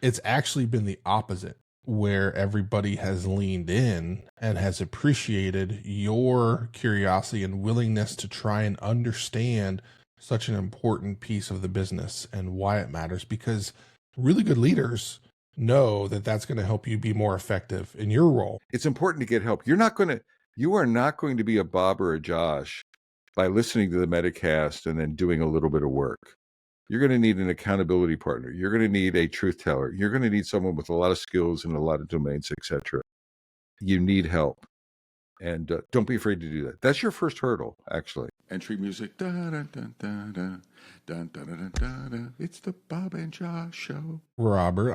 it's actually been the opposite, where everybody has leaned in and has appreciated your curiosity and willingness to try and understand such an important piece of the business and why it matters, because really good leaders know that that's going to help you be more effective in your role. It's important to get help. You are not going to be a Bob or a Josh by listening to the Metacast and then doing a little bit of work. You're going to need an accountability partner. You're going to need a truth teller. You're going to need someone with a lot of skills in a lot of domains, etc. You need help. And don't be afraid to do that. That's your first hurdle, actually. Entry music. Da, da, da, da, da, da, da, da, da, da. It's the Bob and Josh Show. Robert,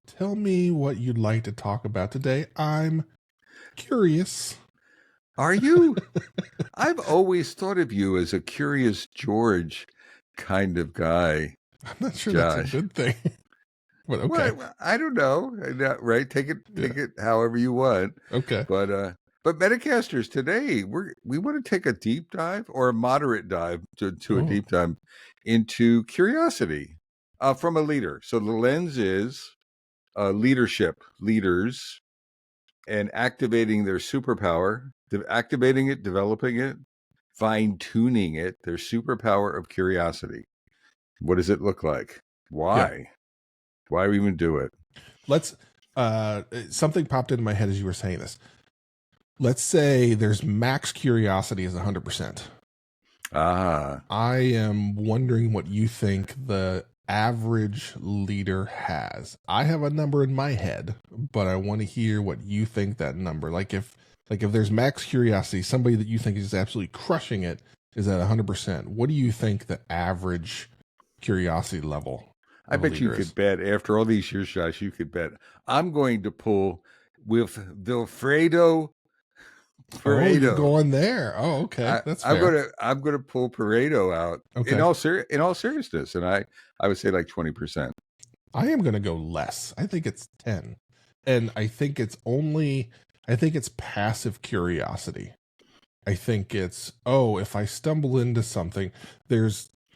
tell me what you'd like to talk about today. I'm curious. Are you? I've always thought of you as a curious George kind of guy. I'm not sure Josh. That's a good thing. But okay. Well, I don't know. Right? Take it however you want. Okay. But Metacasters, today we want to take a deep dive, or a moderate dive to a deep dive into curiosity from a leader. So the lens is leadership, leaders, and activating their superpower, activating it, developing it, fine-tuning it, their superpower of curiosity. What does it look like? Why? Yeah. Why even do it? Let's something popped into my head as you were saying this. Let's say there's max curiosity is 100%. I am wondering what you think the average leader has. I have a number in my head, but I want to hear what you think that number. Like if there's max curiosity, somebody that you think is absolutely crushing it is at 100%. What do you think the average curiosity level? I bet you could bet, after all these years, Josh, you could bet. I'm going to pull with Wilfredo Pareto. Oh, you're going there. Oh, okay. That's fair. I'm gonna pull Pareto out. Okay. In all seriousness, and I would say like 20%. I am gonna go less. I think it's 10, and I think it's passive curiosity. I think it's if I stumble into something,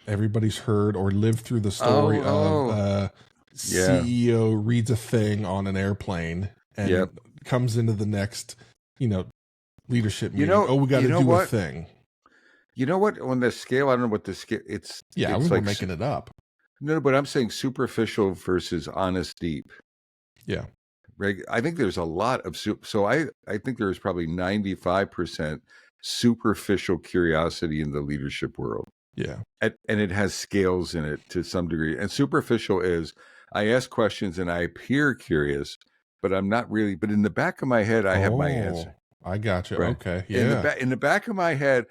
everybody's heard or lived through the story of CEO reads a thing on an airplane and comes into the next, leadership meeting. We got to do a thing. You know what? On the scale, I don't know what the scale. It's like making it up. No, but I'm saying superficial versus honest deep. Yeah. Right. I think there's a lot of so I think there's probably 95% superficial curiosity in the leadership world. Yeah. And it has scales in it to some degree. And superficial is I ask questions and I appear curious, but I'm not really. But in the back of my head, I have my answer. I got you. Right? Okay. Yeah. In the back of my head,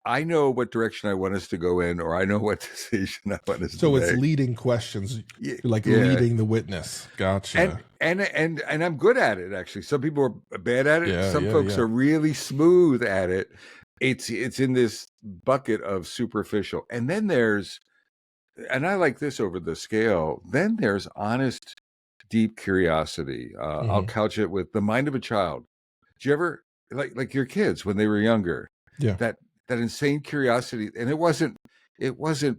I know what direction I want us to go in, or I know what decision I want us to make. So it's leading questions, leading the witness. Gotcha. And I'm good at it, actually. Some people are bad at it. Some folks are really smooth at it. It's in this bucket of superficial. And then and I like this over the scale, then there's honest, deep curiosity. I'll couch it with the mind of a child. Did you ever, like your kids when they were younger, that insane curiosity, and it wasn't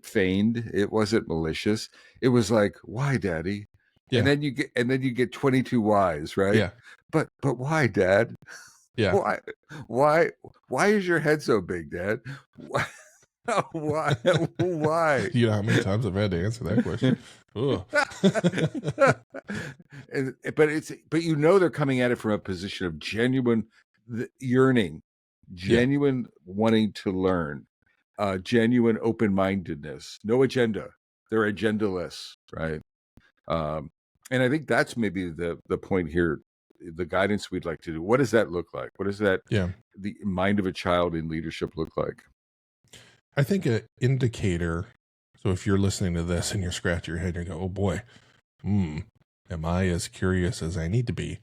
feigned, it wasn't malicious. It was like, why, Daddy? Yeah. And then you get 22 whys, right? Yeah. But why, Dad? Yeah. Why is your head so big, Dad? Why? Why? You know how many times I've had to answer that question? But they're coming at it from a position of genuine yearning, genuine wanting to learn, genuine open-mindedness, no agenda. They're agendaless, right? And I think that's maybe the point here, the guidance we'd like to do. What does that look like? What does that the mind of a child in leadership look like? I think an indicator. So if you're listening to this and you're scratching your head and you go, oh boy, am I as curious as I need to be?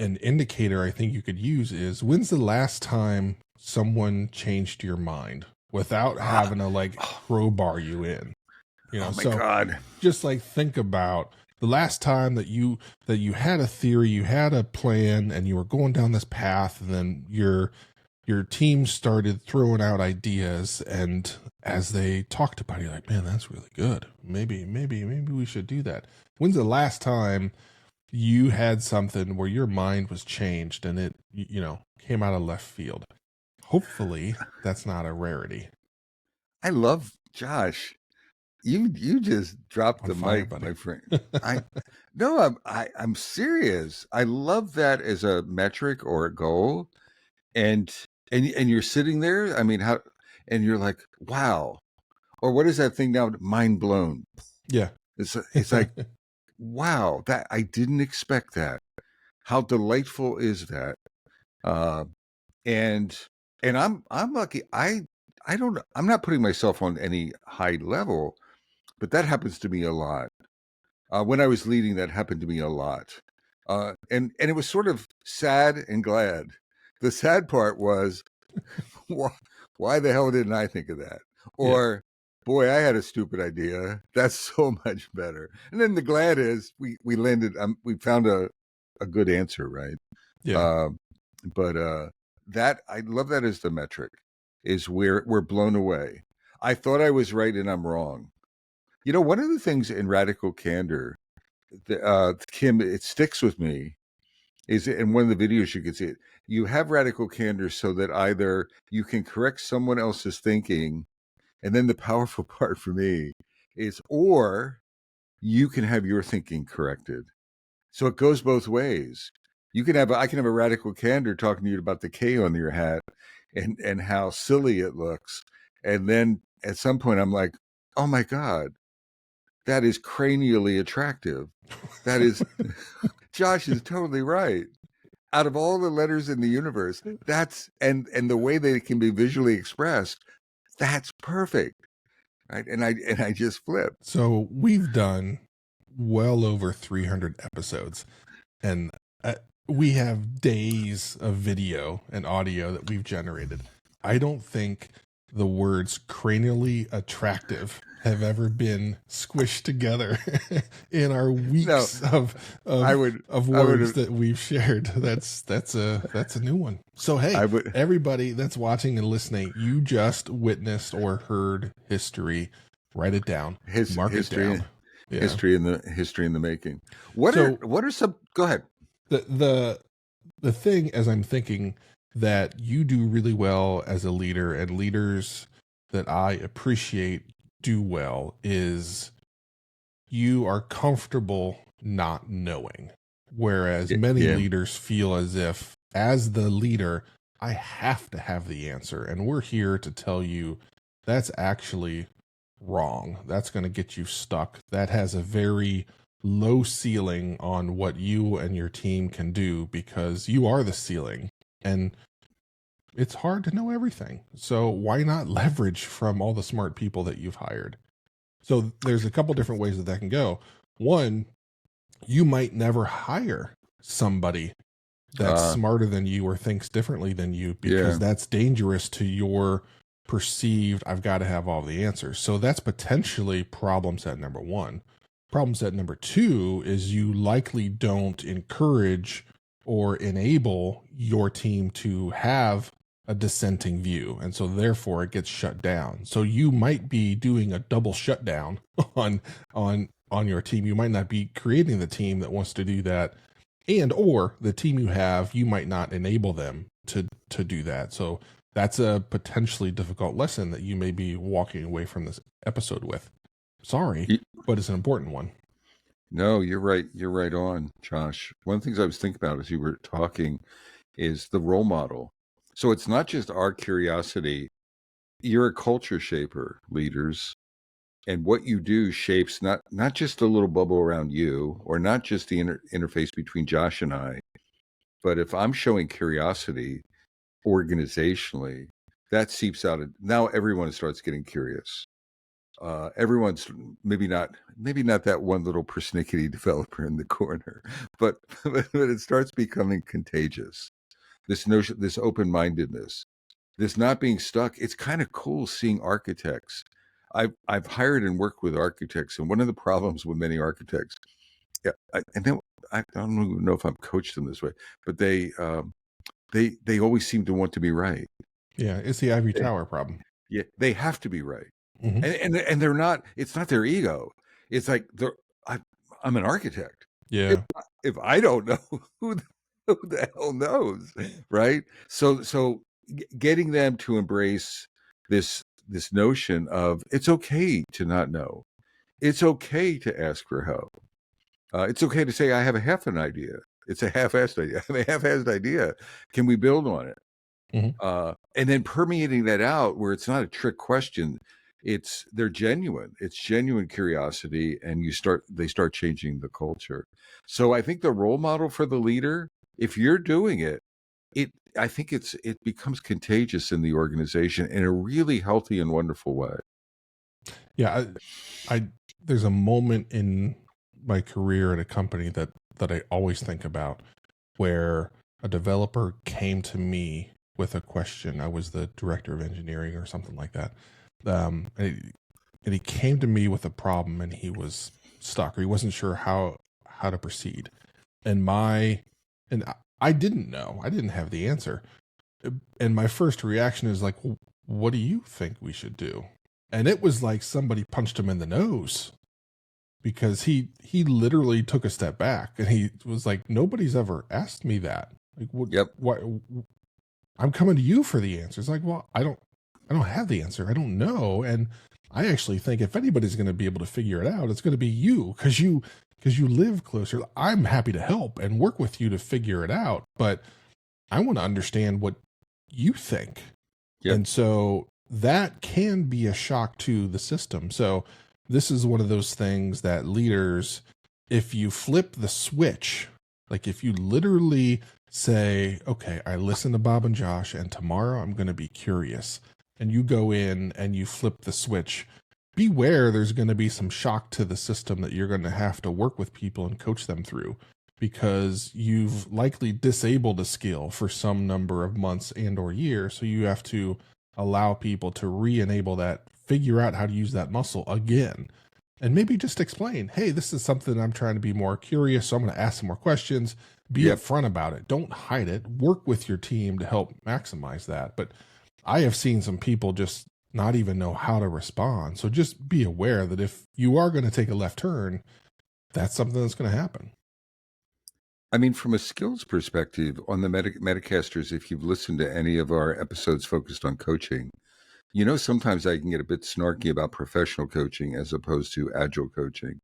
An indicator I think you could use is, when's the last time someone changed your mind without having to crowbar you in? Oh my God. Just think about the last time that you had a theory, you had a plan, and you were going down this path, and then your your team started throwing out ideas, and as they talked about it, you're like, man, that's really good. Maybe we should do that. When's the last time you had something where your mind was changed and it, came out of left field? Hopefully that's not a rarity. I love Josh. You just dropped the mic, buddy. my friend. I'm serious. I love that as a metric or a goal. And you're sitting there. I mean, how? And you're like, wow. Or what is that thing now? Mind blown. Yeah. It's like, wow. That I didn't expect that. How delightful is that? And I'm lucky. I'm not putting myself on any high level, but that happens to me a lot. When I was leading, that happened to me a lot. And it was sort of sad and glad. The sad part was, why the hell didn't I think of that? Or, boy, I had a stupid idea. That's so much better. And then the glad is we landed, we found a good answer, right? Yeah. But that, I love that as the metric, is where we're blown away. I thought I was right and I'm wrong. One of the things in radical candor, Kim, it sticks with me, is in one of the videos you can see it. You have radical candor so that either you can correct someone else's thinking, and then the powerful part for me is, or you can have your thinking corrected. So it goes both ways. I can have a radical candor talking to you about the K on your hat and how silly it looks. And then at some point I'm like, oh my God, that is cranially attractive. That is, Josh is totally right. Out of all the letters in the universe, that's, and the way they can be visually expressed, that's perfect. Right. And I just flip. So we've done well over 300 episodes, and we have days of video and audio that we've generated. I don't think the words cranially attractive have ever been squished together in our weeks of words that we've shared. That's a new one. So hey, everybody that's watching and listening, you just witnessed or heard history. Write it down. Mark history, it down. Yeah. History in the making. What are some? Go ahead. The thing, as I'm thinking, that you do really well as a leader, and leaders that I appreciate do well, is you are comfortable not knowing. Whereas many leaders feel as if, as the leader, I have to have the answer. And we're here to tell you that's actually wrong. That's going to get you stuck. That has a very low ceiling on what you and your team can do, because you are the ceiling. And it's hard to know everything. So why not leverage from all the smart people that you've hired? So there's a couple different ways that can go. One, you might never hire somebody that's smarter than you or thinks differently than you, because that's dangerous to your perceived, I've got to have all the answers. So that's potentially problem set number one. Problem set number two is you likely don't encourage or enable your team to have a dissenting view, and so therefore it gets shut down. So you might be doing a double shutdown on your team. You might not be creating the team that wants to do that, and or the team you have, you might not enable them to do that. So that's a potentially difficult lesson that you may be walking away from this episode with. Sorry, but it's an important one. No, you're right. You're right on, Josh. One of the things I was thinking about as you were talking is the role model. So it's not just our curiosity. You're a culture shaper, leaders. And what you do shapes not just a little bubble around you, or not just the interface between Josh and I, but if I'm showing curiosity organizationally, that seeps out. Now everyone starts getting curious. Everyone's maybe not that one little persnickety developer in the corner, but it starts becoming contagious. This notion, this open-mindedness, this not being stuck. It's kind of cool seeing architects. I've hired and worked with architects, and one of the problems with many architects, I don't even know if I've coached them this way, but they they always seem to want to be right. Yeah, it's the ivory tower problem. Yeah, they have to be right. And they're not. It's not their ego. It's like I'm an architect. Yeah. If I don't know, who the hell knows, right? So getting them to embrace this notion of it's okay to not know. It's okay to ask for help. It's okay to say I have a half an idea. It's a half-assed idea. I have a half-assed idea. Can we build on it? And then permeating that out where it's not a trick question. They're genuine. It's genuine curiosity, and they start changing the culture. So I think the role model for the leader, if you're doing it, I think it becomes contagious in the organization in a really healthy and wonderful way. Yeah, there's a moment in my career at a company that I always think about where a developer came to me with a question. I was the director of engineering or something like that. And he came to me with a problem, and he was stuck, or he wasn't sure how to proceed. And I didn't know. I didn't have the answer. And my first reaction is like, what do you think we should do? And it was like somebody punched him in the nose, because he literally took a step back, and he was like, nobody's ever asked me that. Like, why? I'm coming to you for the answers. Like, well, I don't have the answer. I don't know. And I actually think if anybody's going to be able to figure it out, it's going to be you, because you live closer. I'm happy to help and work with you to figure it out, but I want to understand what you think. And so that can be a shock to the system. So this is one of those things that leaders, if you flip the switch, like if you literally say, okay, I listen to Bob and Josh, and tomorrow I'm going to be curious, and you go in and you flip the switch, beware there's going to be some shock to the system that you're going to have to work with people and coach them through, because you've likely disabled a skill for some number of months and or years. So you have to allow people to re-enable that, figure out how to use that muscle again, and maybe just explain, hey, this is something I'm trying to be more curious, so I'm going to ask some more questions. Be upfront about it. Don't hide it. Work with your team to help maximize that. But I have seen some people just not even know how to respond. So just be aware that if you are going to take a left turn, that's something that's going to happen. I mean, from a skills perspective, on the Metacasters, if you've listened to any of our episodes focused on coaching, sometimes I can get a bit snarky about professional coaching as opposed to agile coaching.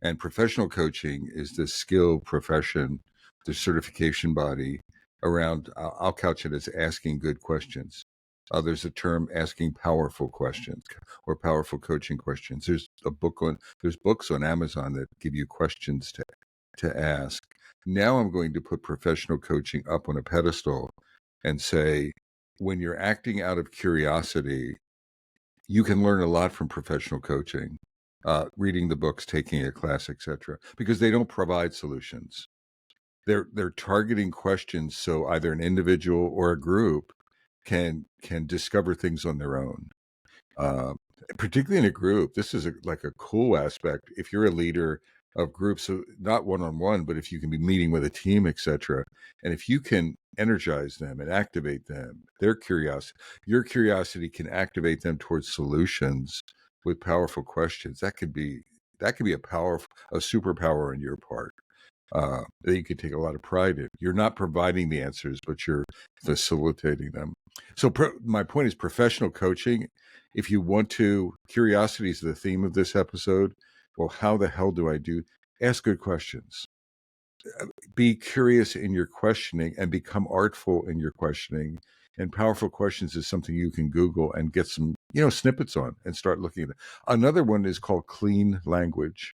And professional coaching is the skill profession, the certification body around, I'll couch it as asking good questions. There's a term, asking powerful questions or powerful coaching questions. There's books on Amazon that give you questions to ask. Now I'm going to put professional coaching up on a pedestal and say, when you're acting out of curiosity, you can learn a lot from professional coaching, reading the books, taking a class, etc., because they don't provide solutions. They're targeting questions so either an individual or a group can discover things on their own. Particularly in a group, this is like a cool aspect. If you're a leader of groups, so not one-on-one, but if you can be meeting with a team, etc., and if you can energize them and activate them, your curiosity can activate them towards solutions with powerful questions. That could be a superpower on your part that you can take a lot of pride in. You're not providing the answers, but you're facilitating them. So my point is, professional coaching, if you want to, curiosity is the theme of this episode. Well, how the hell do I do? Ask good questions. Be curious in your questioning and become artful in your questioning. And powerful questions is something you can Google and get some, snippets on and start looking at it. Another one is called clean language.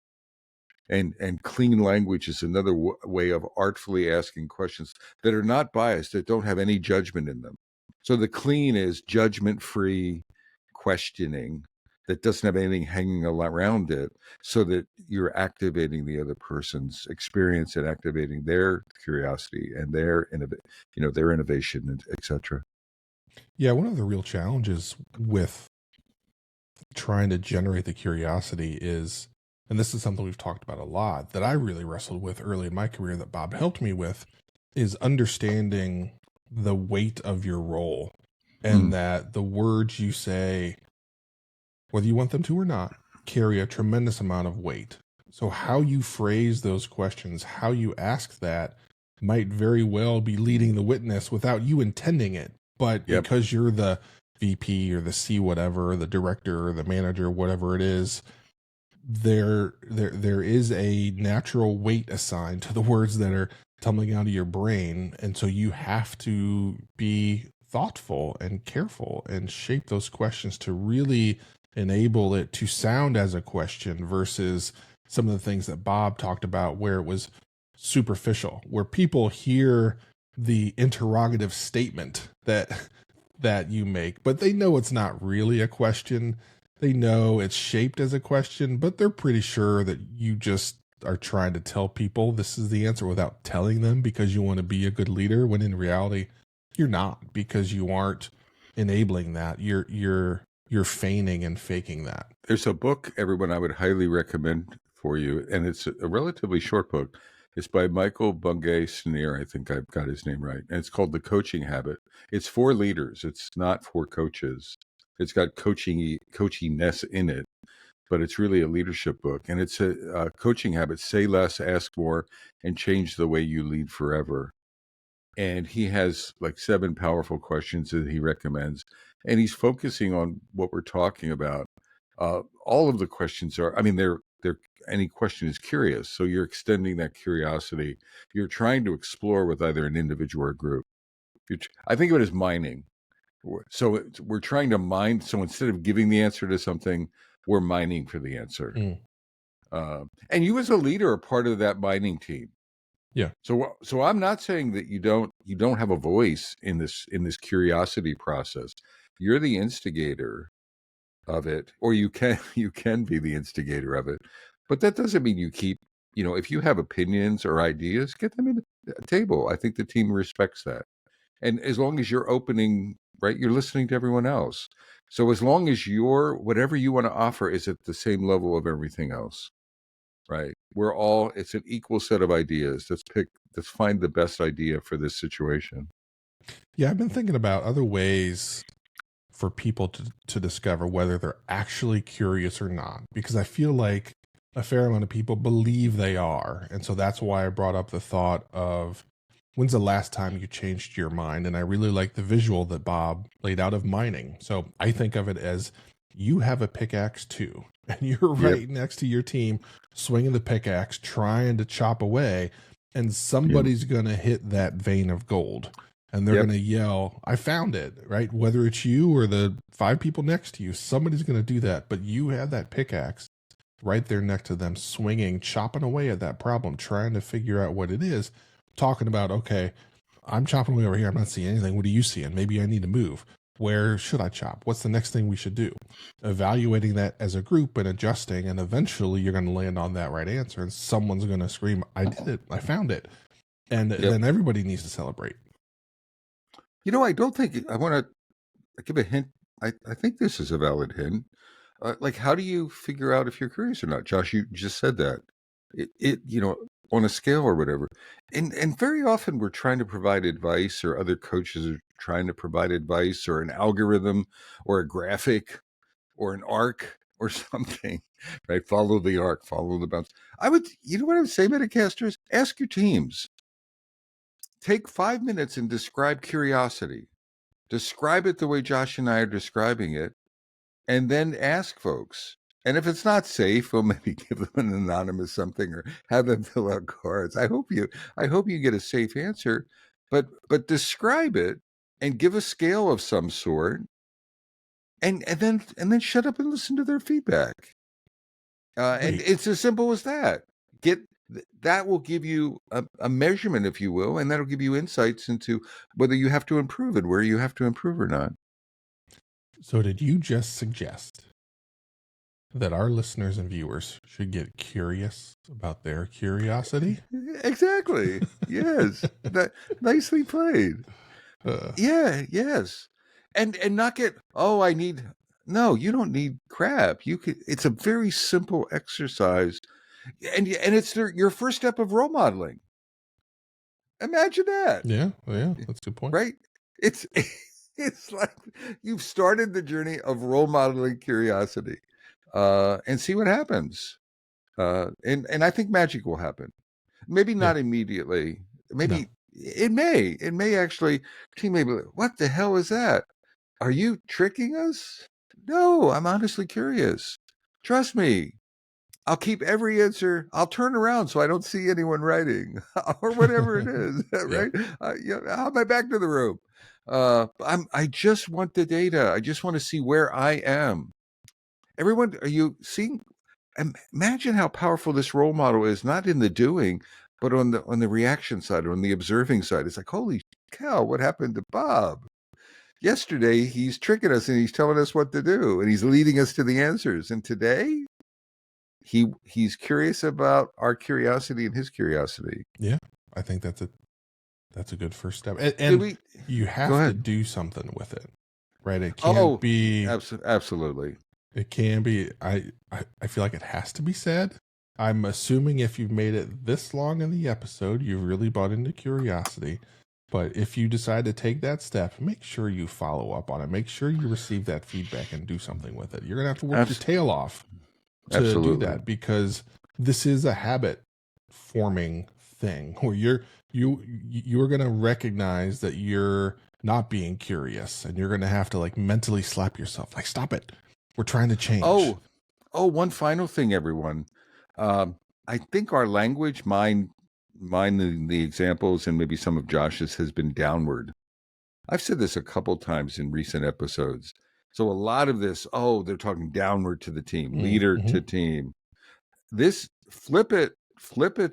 And clean language is another way of artfully asking questions that are not biased, that don't have any judgment in them. So the clean is judgment-free questioning that doesn't have anything hanging around it, so that you're activating the other person's experience and activating their curiosity and their innovation, etc. Yeah, one of the real challenges with trying to generate the curiosity is, and this is something we've talked about a lot, that I really wrestled with early in my career, that Bob helped me with, is understanding the weight of your role, and that the words you say, whether you want them to or not, carry a tremendous amount of weight. So how you phrase those questions, how you ask that, might very well be leading the witness without you intending it. But because you're the VP or the C whatever, or the director or the manager, whatever it is, there is a natural weight assigned to the words that are tumbling out of your brain. And so you have to be thoughtful and careful and shape those questions to really enable it to sound as a question versus some of the things that Bob talked about where it was superficial, where people hear the interrogative statement that you make, but they know it's not really a question. They know it's shaped as a question, but they're pretty sure that you just are trying to tell people this is the answer without telling them because you want to be a good leader, when in reality you're not, because you aren't enabling that. You're feigning and faking that. There's a book, everyone, I would highly recommend for you, and it's a relatively short book. It's by Michael Bungay Sneer. I think I've got his name right. And it's called The Coaching Habit. It's for leaders. It's not for coaches. It's got coachiness in it, but it's really a leadership book. And it's a coaching habit: say less, ask more, and change the way you lead forever. And he has like 7 powerful questions that he recommends. And he's focusing on what we're talking about. All of the questions are, I mean, they're any question is curious. So you're extending that curiosity. You're trying to explore with either an individual or a group. I think of it as mining. So we're trying to mine. So instead of giving the answer to something, we're mining for the answer. And you as a leader are part of that mining team. Yeah. So I'm not saying that you don't have a voice in this curiosity process. You're the instigator of it, or you can be the instigator of it. But that doesn't mean you keep, if you have opinions or ideas, get them in the table. I think the team respects that. And as long as you're opening, right, you're listening to everyone else. So as long as whatever you want to offer is at the same level of everything else, right? It's an equal set of ideas. Let's find the best idea for this situation. Yeah, I've been thinking about other ways for people to discover whether they're actually curious or not, because I feel like a fair amount of people believe they are. And so that's why I brought up the thought of, when's the last time you changed your mind? And I really like the visual that Bob laid out of mining. So I think of it as, you have a pickaxe too, and you're right next to your team swinging the pickaxe, trying to chop away, and somebody's going to hit that vein of gold. And they're going to yell, I found it, right? Whether it's you or the 5 people next to you, somebody's going to do that. But you have that pickaxe right there next to them, swinging, chopping away at that problem, trying to figure out what it is, talking about, okay, I'm chopping away over here. I'm not seeing anything. What are you seeing? Maybe I need to move. Where should I chop? What's the next thing we should do? Evaluating that as a group and adjusting. And eventually you're going to land on that right answer. And someone's going to scream, I did it. I found it. And then everybody needs to celebrate. I don't think I want to give a hint. I think this is a valid hint. Like, how do you figure out if you're curious or not? Josh, you just said that. It on a scale or whatever. And very often we're trying to provide advice, or other coaches are trying to provide advice, or an algorithm, or a graphic, or an arc, or something, right? Follow the arc, follow the bounce. What I would say, Metacasters? Ask your teams. Take 5 minutes and describe curiosity. Describe it the way Josh and I are describing it, and then ask folks. And if it's not safe, well, maybe give them an anonymous something, or have them fill out cards. I hope you get a safe answer, but describe it and give a scale of some sort, and then shut up and listen to their feedback. And it's as simple as that. That will give you a measurement, if you will, and that'll give you insights into whether you have to improve and where you have to improve or not. So did you just suggest that our listeners and viewers should get curious about their curiosity? Exactly. Yes. Nicely played. Yes. And not get, no, you don't need crap. It's a very simple exercise. And it's your first step of role modeling. Imagine that. Yeah, that's a good point. Right? It's it's like you've started the journey of role modeling curiosity, and see what happens. And I think magic will happen. Maybe not immediately. Maybe it may. It may actually. Team may be like, what the hell is that? Are you tricking us? No, I'm honestly curious. Trust me. I'll keep every answer. I'll turn around so I don't see anyone writing or whatever it is. Right? I'll have my back to the room. I just want the data. I just want to see where I am. Everyone, are you seeing? Imagine how powerful this role model is, not in the doing, but on the reaction side, on the observing side. It's like, holy cow, what happened to Bob? Yesterday, he's tricking us and he's telling us what to do and he's leading us to the answers. And today, he's curious about our curiosity and his curiosity. Yeah, I think that's a good first step. And you have to do something with it, right? It can't be absolutely. It can be. I feel like it has to be said. I'm assuming if you've made it this long in the episode, you've really bought into curiosity. But if you decide to take that step, make sure you follow up on it. Make sure you receive that feedback and do something with it. You're going to have to work your tail off to do that, because this is a habit forming thing where you're going to recognize that you're not being curious, and you're going to have to like mentally slap yourself, like, stop it. We're trying to change. One final thing, everyone. I think our language, mine, the examples, and maybe some of Josh's, has been downward. I've said this a couple times in recent episodes. So a lot of this, they're talking downward to the team, leader to team. This, flip it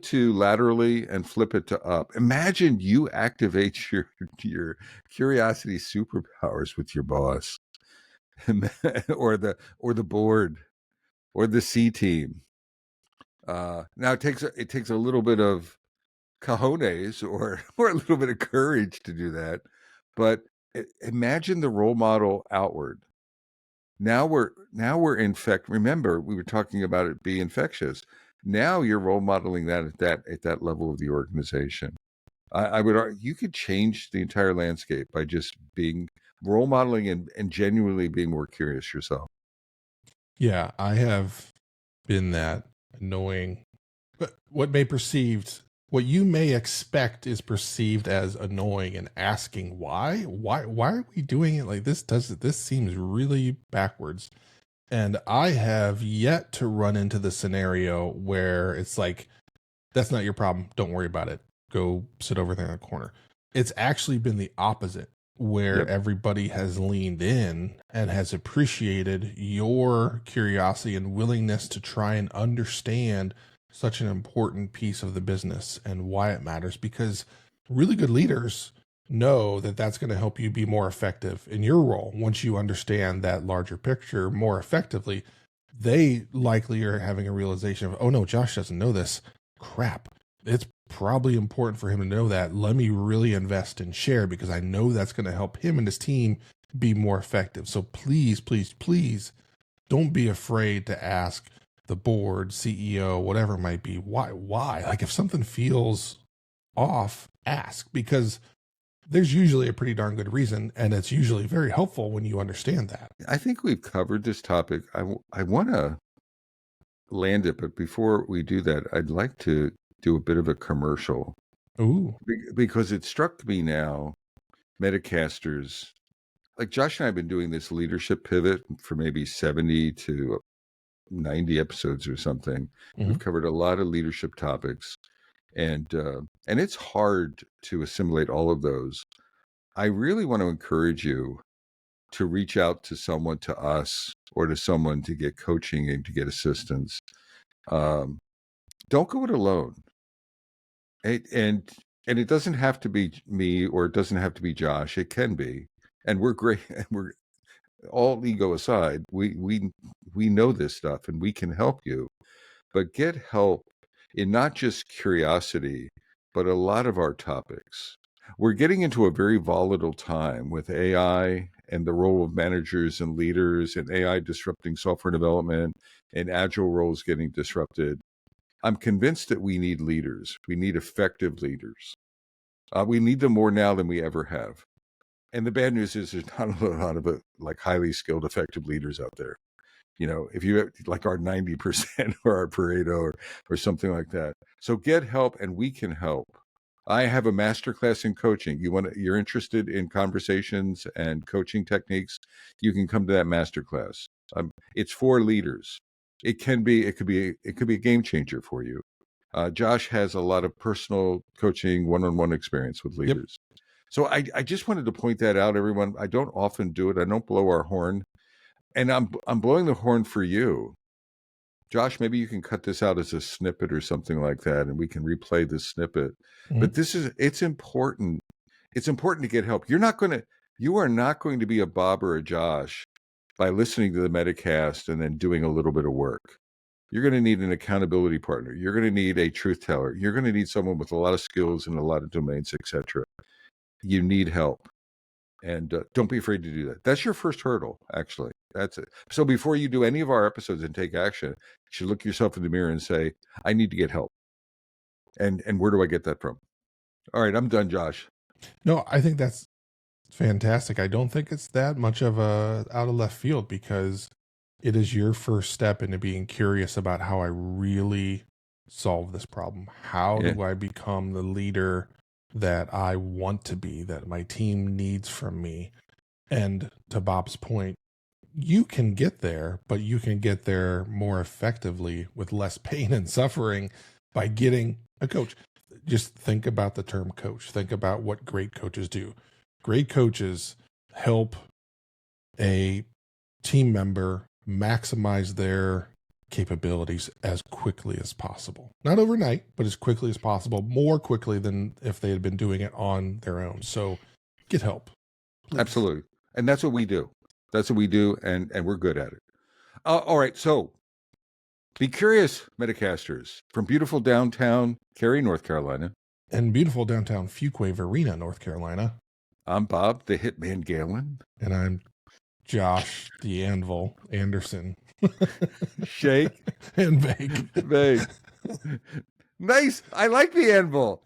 to laterally and flip it to up. Imagine you activate your curiosity superpowers with your boss. or the board or the C team. Now it takes a little bit of cojones or a little bit of courage to do that, but imagine the role model outward. Now we're remember, we were talking about it being infectious. Now you're role modeling that at that level of the organization. I would argue you could change the entire landscape by just being role modeling and genuinely being more curious yourself. Yeah, I have been that annoying. But what you may expect is perceived as annoying, and asking why are we doing it like this? This seems really backwards. And I have yet to run into the scenario where it's like, that's not your problem. Don't worry about it. Go sit over there in the corner. It's actually been the opposite, where everybody has leaned in and has appreciated your curiosity and willingness to try and understand such an important piece of the business and why it matters, because really good leaders know that that's going to help you be more effective in your role. Once you understand that larger picture more effectively, they likely are having a realization of, oh no, Josh doesn't know this. Crap. It's probably important for him to know that. Let me really invest and share, because I know that's going to help him and his team be more effective. So please, please, please don't be afraid to ask the board, CEO, whatever it might be. Why? Like, if something feels off, ask, because there's usually a pretty darn good reason, and it's usually very helpful when you understand that. I think we've covered this topic. I want to land it, but before we do that, I'd like to do a bit of a commercial. Ooh. Because it struck me now, Metacasters, like Josh and I have been doing this leadership pivot for maybe 70 to 90 episodes or something. We've covered a lot of leadership topics, and it's hard to assimilate all of those. I really want to encourage you to reach out to someone, to us, or to someone to get coaching and to get assistance. Don't go it alone. And it doesn't have to be me, or it doesn't have to be Josh. It can be, and we're great. And we're, all ego aside, we know this stuff and we can help you. But get help in not just curiosity, but a lot of our topics. We're getting into a very volatile time with AI and the role of managers and leaders, and AI disrupting software development, and agile roles getting disrupted. I'm convinced that we need leaders. We need effective leaders. We need them more now than we ever have. And the bad news is there's not a lot of like highly skilled, effective leaders out there. If you have like our 90% or our Pareto or something like that. So get help, and we can help. I have a masterclass in coaching. You're interested in conversations and coaching techniques, you can come to that masterclass. It's for leaders. It could be a game changer for you. Josh has a lot of personal coaching, one-on-one experience with leaders. Yep. So I just wanted to point that out, everyone. I don't often do it. I don't blow our horn. And I'm blowing the horn for you. Josh, maybe you can cut this out as a snippet or something like that, and we can replay this snippet. Mm-hmm. But it's important. It's important to get help. You are not going to be a Bob or a Josh by listening to the Metacast and then doing a little bit of work. You're going to need an accountability partner. You're going to need a truth teller. You're going to need someone with a lot of skills in a lot of domains, etc. You need help. And don't be afraid to do that. That's your first hurdle, actually. That's it. So before you do any of our episodes and take action, you should look yourself in the mirror and say, I need to get help. And where do I get that from? All right, I'm done, Josh. No, I think that's fantastic. I don't think it's that much of a out of left field, because it is your first step into being curious about how I really solve this problem. How do I become the leader that I want to be, that my team needs from me? And to Bob's point, you can get there, but you can get there more effectively with less pain and suffering by getting a coach. Just think about the term coach. Think about what great coaches do. Great coaches help a team member maximize their capabilities as quickly as possible. Not overnight, but as quickly as possible, more quickly than if they had been doing it on their own. So get help. Please. Absolutely. And that's what we do. That's what we do, and we're good at it. All right, so be curious, Metacasters, from beautiful downtown Cary, North Carolina. And beautiful downtown Fuquay-Varina, North Carolina. I'm Bob, the Hitman Galen. And I'm Josh, the Anvil Anderson. Shake. And bake. Bake. Nice. I like the anvil.